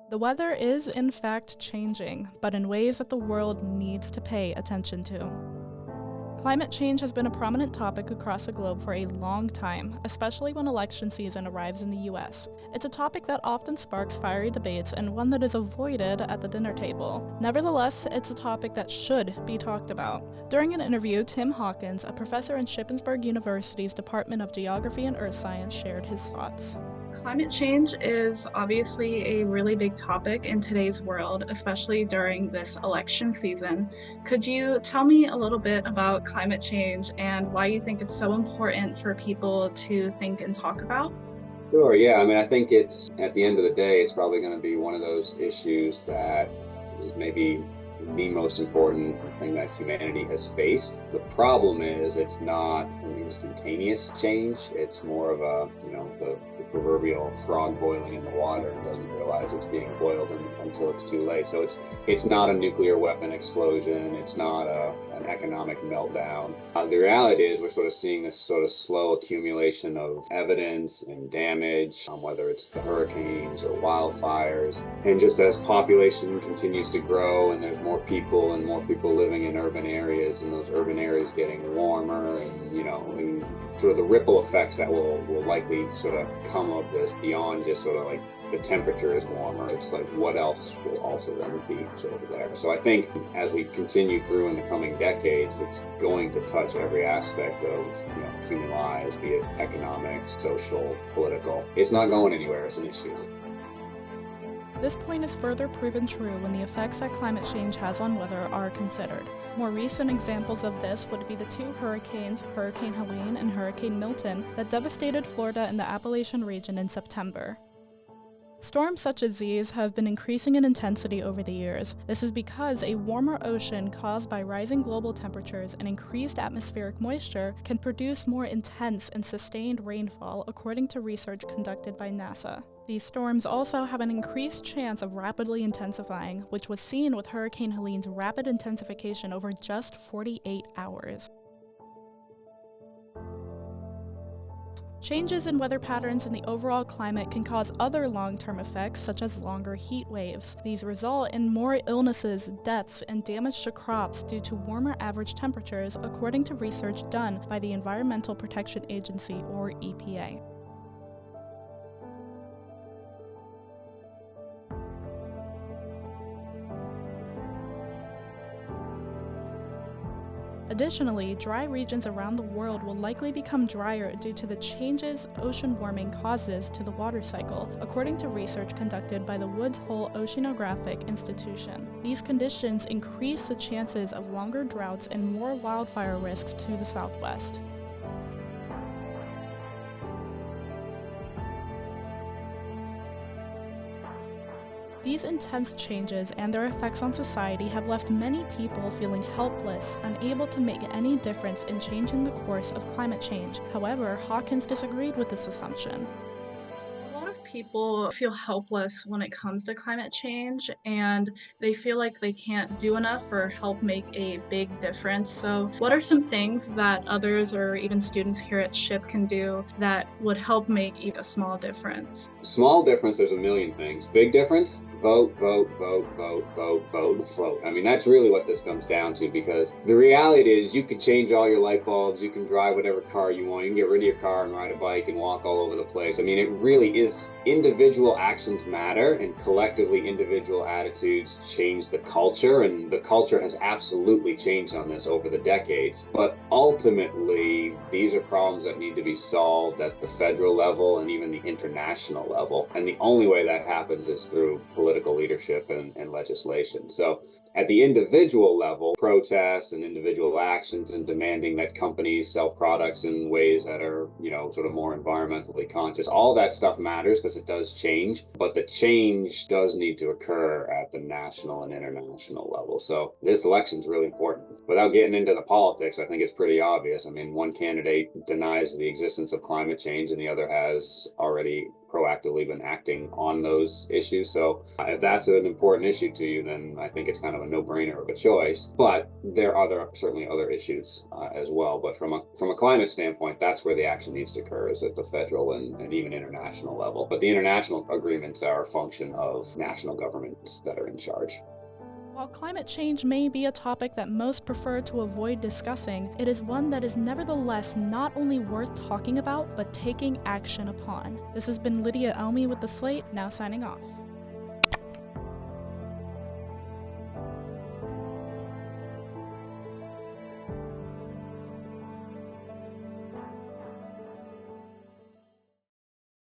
The weather is, in fact, changing, but in ways that the world needs to pay attention to. Climate change has been a prominent topic across the globe for a long time, especially when election season arrives in the US. It's a topic that often sparks fiery debates and one that is avoided at the dinner table. Nevertheless, it's a topic that should be talked about. During an interview, Tim Hawkins, a professor in Shippensburg University's Department of Geography and Earth Science, shared his thoughts. Climate change is obviously a really big topic in today's world, especially during this election season. Could you tell me a little bit about climate change and why you think it's so important for people to think and talk about? Sure, yeah. I mean, I think it's at the end of the day, it's probably going to be one of those issues that is maybe the most important thing that humanity has faced. The problem is it's not an instantaneous change. It's more of the proverbial frog boiling in the water and doesn't realize it's being boiled until it's too late. So it's not a nuclear weapon explosion. It's not an economic meltdown. The reality is we're sort of seeing this sort of slow accumulation of evidence and damage, whether it's the hurricanes or wildfires. And just as population continues to grow and there's more people and more people living in urban areas and those urban areas getting warmer and sort of the ripple effects that will likely sort of come of this beyond just sort of like the temperature is warmer. It's like what else will also then be sort of there. So I think as we continue through in the coming decades, it's going to touch every aspect of human lives, be it economic, social, political. It's not going anywhere as an issue. This point is further proven true when the effects that climate change has on weather are considered. More recent examples of this would be the two hurricanes, Hurricane Helene and Hurricane Milton, that devastated Florida and the Appalachian region in September. Storms such as these have been increasing in intensity over the years. This is because a warmer ocean caused by rising global temperatures and increased atmospheric moisture can produce more intense and sustained rainfall, according to research conducted by NASA. These storms also have an increased chance of rapidly intensifying, which was seen with Hurricane Helene's rapid intensification over just 48 hours. Changes in weather patterns in the overall climate can cause other long-term effects, such as longer heat waves. These result in more illnesses, deaths, and damage to crops due to warmer average temperatures, according to research done by the Environmental Protection Agency, or EPA. Additionally, dry regions around the world will likely become drier due to the changes ocean warming causes to the water cycle, according to research conducted by the Woods Hole Oceanographic Institution. These conditions increase the chances of longer droughts and more wildfire risks to the southwest. These intense changes and their effects on society have left many people feeling helpless, unable to make any difference in changing the course of climate change. However, Hawkins disagreed with this assumption. A lot of people feel helpless when it comes to climate change, and they feel like they can't do enough or help make a big difference. So what are some things that others or even students here at SHIP can do that would help make even a small difference? Small difference, there's a million things. Big difference, vote, vote, vote, vote, vote, vote, vote. I mean, that's really what this comes down to, because the reality is you can change all your light bulbs, you can drive whatever car you want, you can get rid of your car and ride a bike and walk all over the place. I mean, it really is, individual actions matter, and collectively individual attitudes change the culture, and the culture has absolutely changed on this over the decades. But ultimately, these are problems that need to be solved at the federal level and even the international level. And the only way that happens is through political leadership and legislation. So at the individual level, protests and individual actions and demanding that companies sell products in ways that are, sort of more environmentally conscious, all that stuff matters because it does change, but the change does need to occur at the national and international level. So this election is really important. Without getting into the politics, I think it's pretty obvious. I mean, one candidate denies the existence of climate change and the other has already proactively been acting on those issues. So if that's an important issue to you, then I think it's kind of a no-brainer of a choice. But there are certainly other issues as well. But from a climate standpoint, that's where the action needs to occur, is at the federal and even international level. But the international agreements are a function of national governments that are in charge. While climate change may be a topic that most prefer to avoid discussing, it is one that is nevertheless not only worth talking about, but taking action upon. This has been Lydia Elmy with The Slate, now signing off.